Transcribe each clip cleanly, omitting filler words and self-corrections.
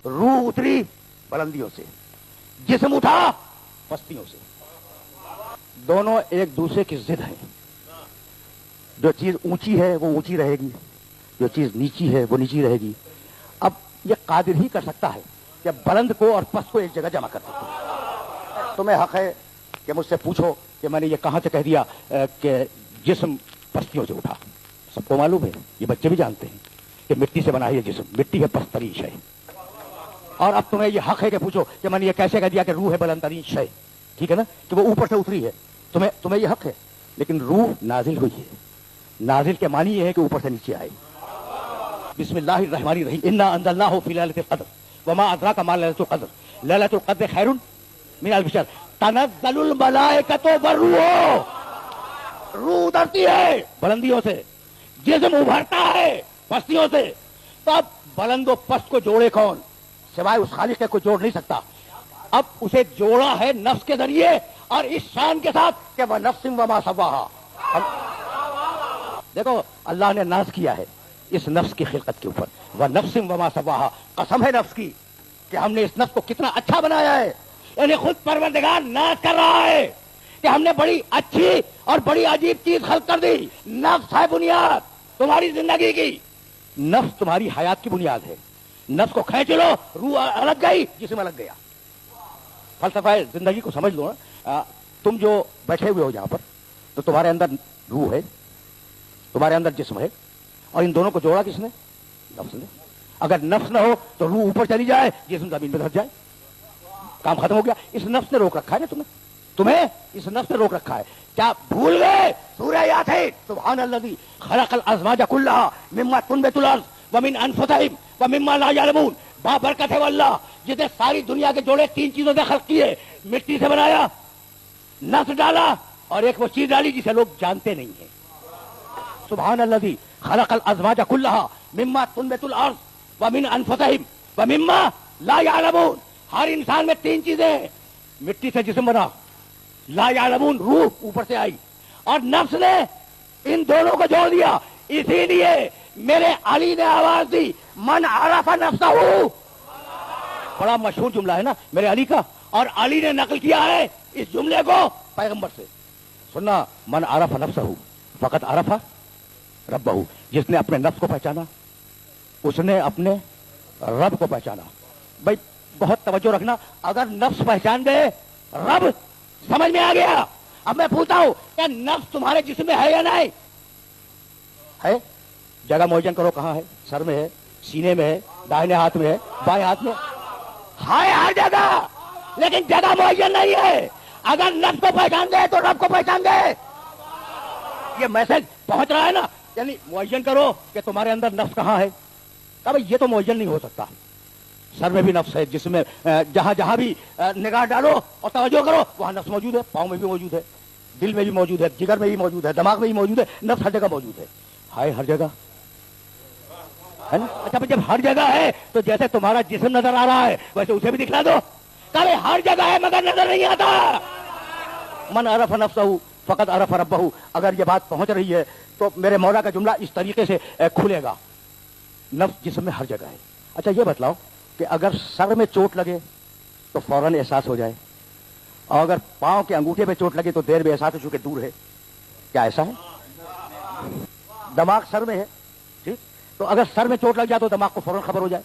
रूह उतरी बुलंदियों से, जिस्म उठा पस्तियों से। दोनों एक दूसरे की जिद है। जो चीज ऊंची है वो ऊंची रहेगी, जो चीज नीची है वो नीची रहेगी। अब ये कादिर ही कर सकता है कि बुलंद को और पस्त को एक जगह जमा कर सके। तुम्हें हक है कि मुझसे पूछो कि मैंने ये कहां से कह दिया कि जिस्म पस्तियों से उठा। सबको मालूम है, ये बच्चे भी जानते हैं कि मिट्टी से बना है ये जिस्म, मिट्टी है पस्तरीन शय। और अब तुम्हें ये हक है कि पूछो कि मैंने ये कैसे कह दिया कि रूह है बुलंद तरीन शय, ठीक है ना, कि वो ऊपर से उतरी है। तुम्हें ये हक है, लेकिन रूह नाजिल हुई है। नाजिल के मानी ये है कि ऊपर से नीचे आए। बिस्मिल्लाहिर्रहमानिर्रहीम, इन्ना अंज़लनाहु फी लैलतिल क़द्र वमा अदराका मा लैलतुल क़द्र लैलतुल क़द्र खैरुन मिन अल्फ़ि शहर तनज़्ज़लुल मलाइकतु वर्रूह। रूह उतरती है बुलंदियों से, जिस्म उभरता है पस्तियों से। तब बुलंद और पस्त को जोड़े कौन? सिवाय उस खालिक के कोई जोड़ नहीं सकता। अब उसे जोड़ा है नफ्स के जरिए और इस शान के साथ कि वह नफ्सिम वमा सवाहा। देखो अल्लाह ने नाज किया है इस नफ्स की खिलकत के ऊपर, वह नफ्सिम वमा सवाहा। कसम है नफ्स की कि हमने इस नफ्स को कितना अच्छा बनाया है। यानी खुद परवरदिगार नाज कर रहा है कि हमने बड़ी अच्छी और बड़ी अजीब चीज खल्क कर दी। नफ्स है बुनियाद तुम्हारी जिंदगी की, नफ्स तुम्हारी हयात की बुनियाद है। नफ्स को खींच लो, रूह अलग गई, जिस्म अलग गया। फलसफा जिंदगी को समझ लो ना। तुम जो बैठे हुए हो यहाँ पर, तो तुम्हारे अंदर रूह है, तुम्हारे अंदर जिस्म है, और इन दोनों को जोड़ा किसने? नफ्स ने। अगर नफ्स न हो तो रूह ऊपर चली जाए, जिस्म जमीन पे धस जाए, काम खत्म हो गया। इस नफ्स ने रोक रखा है ना तुम्हें इस नफ्स ने रोक रखा है। क्या भूल गए सूरह यासीन? सुब्हानल्लज़ी खलक़ल अज़वाज कुल्लहा मिम्मा तुनबितुल अर्ज़ व मिन अनफुसिहिम व मिम्मा ला यअलमून। बाबरकत है अल्लाह जिसने सारी दुनिया के जोड़े तीन चीजों से खल्क किए। मिट्टी से बनाया, नफ्स डाला, और एक वो चीज डाली जिसे लोग जानते नहीं है। सुब्हानल्लज़ी खलक़ल अज़वाज कुल्लहा मिम्मा तुनबितुल अर्ज़ व मिन अनफुसिहिम व मिम्मा ला यअलमून। हर इंसान में तीन चीजें हैं। मिट्टी से जिस्म बना, ला यअलमून रूह ऊपर से आई, और नफ्स ने इन दोनों को जोड़ दिया। इसीलिए मेरे अली ने आवाज दी, मन अरफ़ा नफ्सहू। बड़ा मशहूर जुमला है ना मेरे अली का, और अली ने नकल किया है इस जुमले को पैगंबर से। सुनना, मन अरफ़ा नफ्सहू फ़क़त अरफ़ा रब्बहू। जिसने अपने नफ्स को पहचाना उसने अपने रब को पहचाना। भाई बहुत तवज्जो रखना, अगर नफ्स पहचान गए, रब समझ में आ गया। अब मैं पूछता हूं, क्या नफ्स तुम्हारे जिस्म में है या नहीं है? जगह मुअय्यन करो, कहां है? सर में है, सीने में है, दाहिने हाथ में है, बाएं हाथ में है हर जगह, लेकिन जगह मुअय्यन नहीं है। अगर नफ्स को पहचान गए तो रब को पहचान गए। ये मैसेज पहुंच रहा है ना? यानी मुअय्यन करो कि तुम्हारे अंदर नफ्स कहां है। अब ये तो मुअय्यन नहीं हो सकता। सर में भी नफ्स है, जिसमें जहां जहां भी निगाह डालो और तवज्जो करो वहां नफ्स मौजूद है। पांव में भी मौजूद है, दिल में भी मौजूद है, जिगर में भी मौजूद है, दिमाग में भी मौजूद है। नफ्स हर जगह मौजूद है हर जगह, है ना? अच्छा, जब हर जगह है तो जैसे तुम्हारा जिस्म नजर आ रहा है वैसे उसे भी दिखला दो। अरे हर जगह है मगर नजर नहीं आता। मन अरफ़ा नफ्सहू फ़क़त अरफ़ा रब्बहू। अगर ये बात पहुंच रही है तो मेरे मौला का जुमला इस तरीके से खुलेगा, नफ्स जिस्म में हर जगह है। अच्छा ये बतलाओ कि अगर सर में चोट लगे तो फौरन एहसास हो जाए, और अगर पांव के अंगूठे पे चोट लगे तो देर में एहसास हो चुके दूर है। क्या ऐसा है? दिमाग सर में है, ठीक, तो अगर सर में चोट लग जाए तो दिमाग को फौरन खबर हो जाए,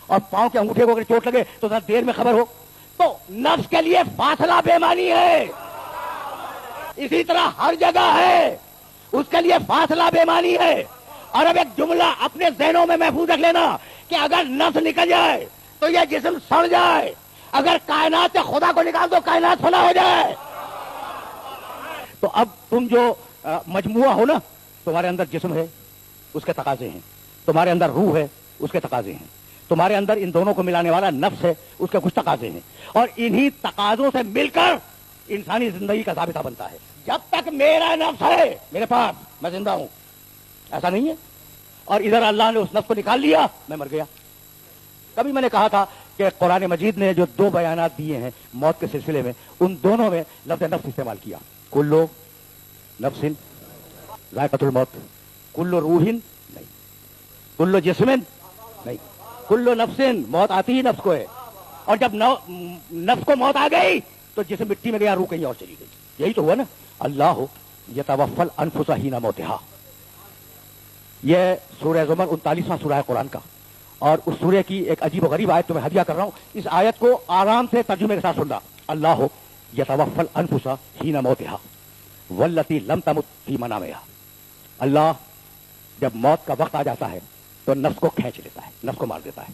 और पांव के अंगूठे को अगर चोट लगे तो देर में खबर हो। तो नफ्स के लिए फासला बेमानी है, इसी तरह हर जगह है, उसके लिए फासला बेमानी है। और अब एक जुमला अपने ज़हनों में महफूज रख लेना कि अगर नफ्स निकल जाए तो यह जिस्म सड़ जाए, अगर कायनात से खुदा को निकाल दो कायनात फना हो जाए। तो अब तुम जो मजमुआ हो ना, तुम्हारे अंदर जिस्म है, उसके तकाजे हैं, तुम्हारे अंदर रूह है, उसके तकाजे हैं, तुम्हारे अंदर इन दोनों को मिलाने वाला नफ्स है, उसके कुछ तकाजे हैं, और इन्हीं तकाजों से मिलकर इंसानी जिंदगी का ज़ाबिता बनता है। जब तक मेरा नफ्स है मेरे पास, मैं जिंदा हूं, ऐसा नहीं है। और इधर अल्लाह ने उस नफ्स को निकाल लिया, मैं मर गया। कभी मैंने कहा था कि कुरान मजीद ने जो दो बयानात दिए हैं मौत के सिलसिले में, उन दोनों में लफ्ज़ नफ्स इस्तेमाल किया। कुल्लु नफ्सिन ज़ाइक़तुल मौत, कुल्लु रूहिन नहीं, कुल्लु जिस्मिन नहीं, कुल्लु नफ्सिन, मौत आती ही नफ्स को है, और जब नफ्स को मौत आ गई तो जिसे मिट्टी में गया रूह कहीं और चली गई। यही तो हुआ ना, अल्लाह यतवफ़्फ़ल अनफुसा हीना मौतिहा। यह सूरह ज़ुमर 39वां सूरह है कुरान का, और उस सूरह की एक अजीब व गरीब आयत तुम्हें हदिया कर रहा हूं। इस आयत को आराम से तर्जुमे के साथ सुनना। अल्लाह यतवफ़्फ़ल अनफुसा हीना मौतिहा वल्लती लम तमुत फी मनामिहा। अल्लाह जब मौत का वक्त आ जाता है तो नफ्स को खींच लेता है, नफ्स को मार देता है।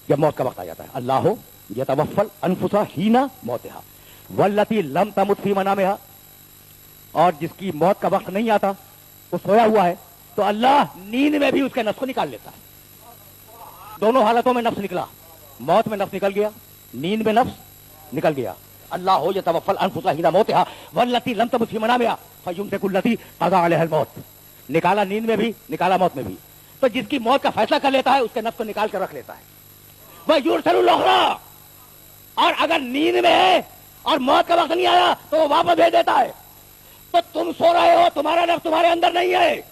जब मौत का वक्त आ जाता है, अल्लाह यतवफ़्फ़ल अनफुसा हीना मौतिहा वल्लती लम तमुत फी मनामिहा, और जिसकी मौत का वक्त नहीं आता, वो सोया हुआ है, तो अल्लाह नींद में भी उसके नफ्स को निकाल लेता है। दोनों हालतों में नफ्स निकला, मौत में नफ्स निकल गया, नींद में नफ्स निकल गया। अल्लाह हो यतवफ़्फ़ल अनफुसा हीना मौतिहा वल्लती लम तमुत फी मनामिहा फयुमसिकुल्लती क़ज़ा अलैहल मौत। निकाला नींद में भी, निकाला मौत में भी। तो जिसकी मौत का फैसला कर लेता है उसके नफ्स को निकाल कर रख लेता है। वह युरसलुल उख़रा, और अगर नींद में है और मौत का वक्त नहीं आया तो वो वापस भेज देता है। तो तुम सो रहे हो, तुम्हारा नफ्स तुम्हारे अंदर नहीं है,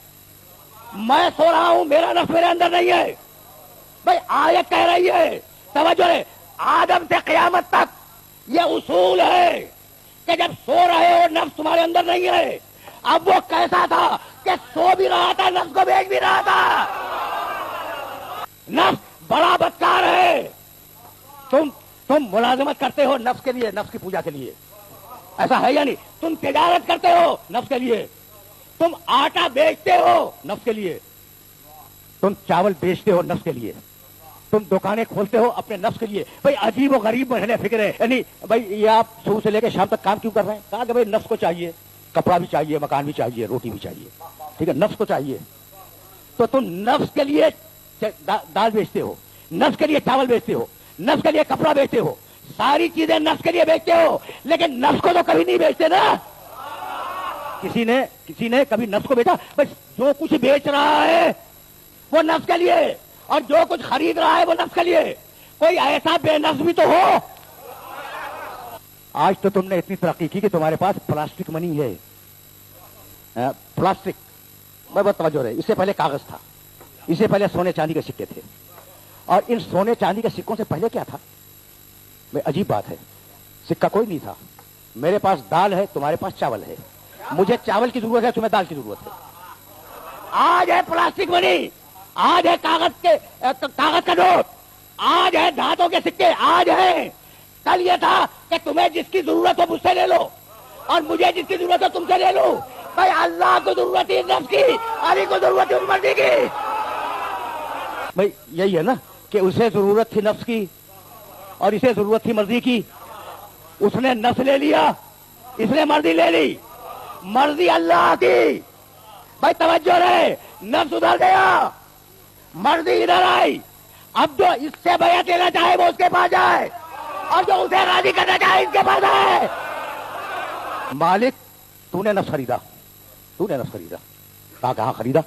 मैं सो रहा हूं, मेरा नफ्स मेरे अंदर नहीं है। भाई आयत कह रही है, तवज्जो है, आदम से क़यामत तक ये उसूल है कि जब सो रहे हो नफ्स तुम्हारे अंदर नहीं है। अब वो कैसा था कि सो भी रहा था, नफ्स को भेज भी रहा था। नफ्स बड़ा बदकार है। तुम मुलाजमत करते हो नफ्स के लिए, नफ्स की पूजा के लिए, ऐसा है या नहीं? तुम तिजारत करते हो नफ्स के लिए, तुम आटा बेचते हो नफ्स के लिए, तुम चावल बेचते हो नफ्स के लिए, तुम दुकानें खोलते हो अपने नफ्स के लिए। भाई अजीब व गरीब महीने फिक्र है, यानी भाई ये आप सुबह से लेकर शाम तक काम क्यों कर रहे हैं? कहा कि भाई नफ्स को चाहिए, कपड़ा भी चाहिए, मकान भी चाहिए, रोटी भी चाहिए, ठीक है, नफ्स को चाहिए। तो तुम नफ्स के लिए दाल बेचते हो, नफ्स के लिए चावल बेचते हो, नफ्स के लिए कपड़ा बेचते हो, सारी चीजें नफ्स के लिए बेचते हो, लेकिन नफ्स को तो कभी नहीं बेचते ना। किसी ने कभी नफ्स को बेचा? बस जो कुछ बेच रहा है वो नफ्स के लिए, और जो कुछ खरीद रहा है वो नफ्स के लिए। कोई ऐसा बेनफ्स भी तो हो। आज तो तुमने इतनी तरक्की की कि तुम्हारे पास प्लास्टिक मनी है, प्लास्टिक, बहुत तवज्जो रहे। इससे पहले कागज था, इससे पहले सोने चांदी के सिक्के थे, और इन सोने चांदी के सिक्कों से पहले क्या था? भाई अजीब बात है, सिक्का कोई नहीं था। मेरे पास दाल है, तुम्हारे पास चावल है, मुझे चावल की जरूरत है, तुम्हें दाल की जरूरत है। आज है प्लास्टिक मनी, आज है कागज का नोट, आज है धातों के सिक्के, आज है। कल ये था कि तुम्हें जिसकी जरूरत हो मुझसे ले लो, और मुझे जिसकी जरूरत हो तुमसे ले लो। भाई अल्लाह को जरूरत है नफ्स की, अली को जरूरत है मर्जी की। भाई यही है ना कि उसे जरूरत थी नफ्स की और इसे जरूरत थी मर्जी की। उसने नफ्स ले लिया, इसने मर्जी ले ली। मर्जी अल्लाह की। भाई तवज्जो रहे, नफ्स उधर गया, मर्जी इधर आई। अब जो इससे बैयत लेना चाहे वो उसके पास जाए, और जो उसे राजी करना चाहे इसके पास आए। मालिक तूने नफ्स खरीदा, तूने नफ्स खरीदा। कहा कहां खरीदा?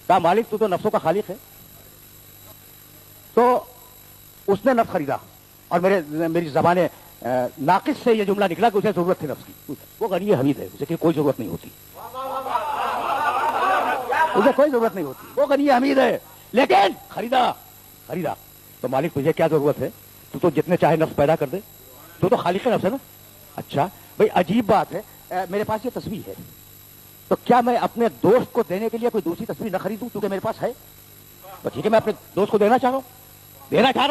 कहा मालिक तू तो नफ्सों का खालिक है। तो उसने नफ्स खरीदा, और मेरी जबाने नाकिस से ये जुमला निकला कि उसे जरूरत थी नफ्स की। वो गनी हमीद है, उसे कोई जरूरत नहीं होती, उसे कोई जरूरत नहीं होती, वो गनी हमीद है, लेकिन खरीदा। तो मालिक तुझे क्या जरूरत है? तू तो जितने चाहे नफ्स पैदा कर दे, तू तो खालिक नफ्स है ना। अच्छा भाई अजीब बात है, मेरे पास ये तस्वीर है, तो क्या मैं अपने दोस्त को देने के लिए कोई दूसरी तस्वीर न खरीदूं क्योंकि मेरे पास है? तो ठीक है, मैं अपने दोस्त को देना चाह रहा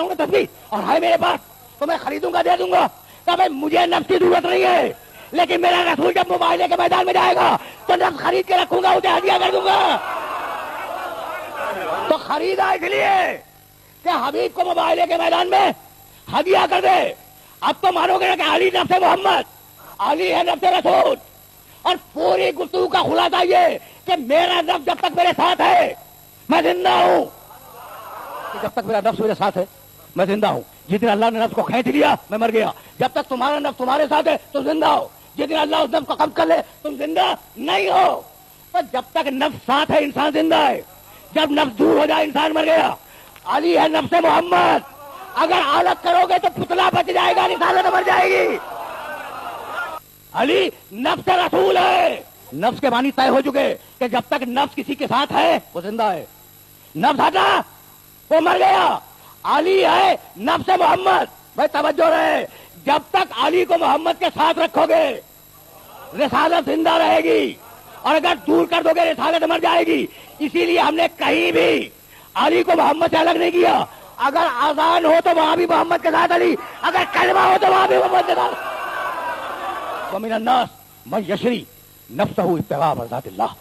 हूं ना तस्वीर, और है मेरे पास, तो मैं खरीदूंगा, दे दूंगा। तो भाई मुझे नफ्स की जरूरत नहीं है, लेकिन मेरा रसूल जब मुबाइले के मैदान में जाएगा तो नफ्स खरीद के रखूंगा, उसे हदिया कर दूंगा। तो खरीदा इसलिए कि हबीब को मुबाइले के मैदान में हदिया कर दे। अब तो मानोगे ना कि अली नफ्स मोहम्मद, अली है नफ्स रसूल। और पूरी गुफ्तगू का खुलासा ये कि मेरा नफ्स जब तक मेरे साथ है मैं जिंदा हूं, जब तक मेरा नफ्स मेरे साथ है मैं जिंदा हूं। जिस दिन अल्लाह ने नफ्स को खींच लिया मैं मर गया। जब तक तुम्हारा नफ्स तुम्हारे साथ है तुम जिंदा हो, जिस दिन अल्लाह उस नफ्स को कब्ज कर ले तुम जिंदा नहीं हो। तो जब तक नफ्स साथ है इंसान जिंदा है, जब नफ्स दूर हो जाए इंसान मर गया। अली है नफ्स मोहम्मद, अगर अलग करोगे तो पुतला बच जाएगा, रिसालत मर जाएगी। अली नफ्स रसूल है। नफ्स के मानी तय हो चुके कि जब तक नफ्स किसी के साथ है वो जिंदा है। नफ्स हटा وہ مر گیا. علی ہے نفس محمد. بھائی توجہ رہے, جب تک علی کو محمد کے ساتھ رکھو گے رسالت زندہ رہے گی, اور اگر دور کر دو گے رسالت مر جائے گی. اسی لیے ہم نے کہیں بھی علی کو محمد سے الگ نہیں کیا. اگر اذان ہو تو وہاں بھی محمد کے ساتھ علی, اگر کلمہ ہو تو وہاں بھی محمد کے ساتھ. ومن الناس من یشری نفسہ ابتغاء مرضات اللہ.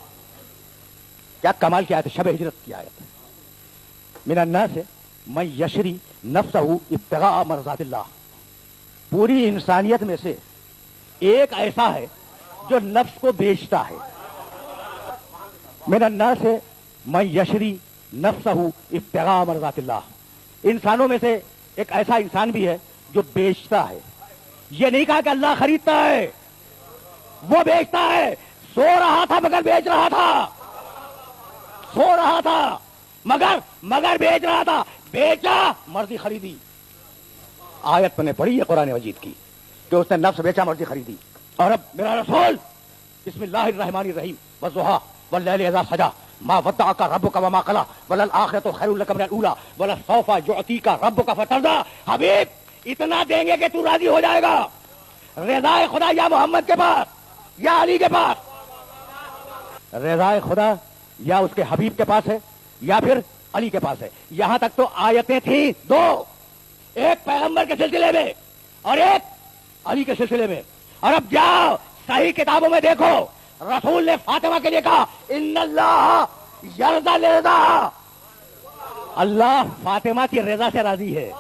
کیا کمال کی آیت, شب ہجرت کی آیت. من الناس من یشری نفسہ ابتغاء مرضات اللہ. پوری انسانیت میں سے ایک ایسا ہے جو نفس کو بیچتا ہے. من الناس من یشری نفسہ ابتغاء مرضات اللہ. انسانوں میں سے ایک ایسا انسان بھی ہے جو بیچتا ہے. یہ نہیں کہا کہ اللہ خریدتا ہے, وہ بیچتا ہے. سو رہا تھا مگر بیچ رہا تھا, سو رہا تھا مگر بیچ رہا تھا. بیچا مرضی خریدی. آیت میں نے پڑھی ہے قرآن مجید کی کہ اس نے نفس بیچا مرضی خریدی. اور اب میرا رسول بسم اللہ الرحمن الرحیم والضحیٰ واللیل اذا سجا ما ودعک ربک وما قلی وللآخرۃ خیر لک من الاولی ولسوف یعطیک ربک فترضی. حبیب اتنا دیں گے کہ تو راضی ہو جائے گا. رضا خدا یا محمد کے پاس یا علی کے پاس. رضا خدا یا اس کے حبیب کے پاس ہے یا پھر علی کے پاس ہے. یہاں تک تو آیتیں تھیں دو, ایک پیغمبر کے سلسلے میں اور ایک علی کے سلسلے میں. اور اب جاؤ صحیح کتابوں میں دیکھو, رسول نے فاطمہ کے لیے کہا ان اللہ یرضی لرضا. اللہ فاطمہ کی رضا سے راضی ہے.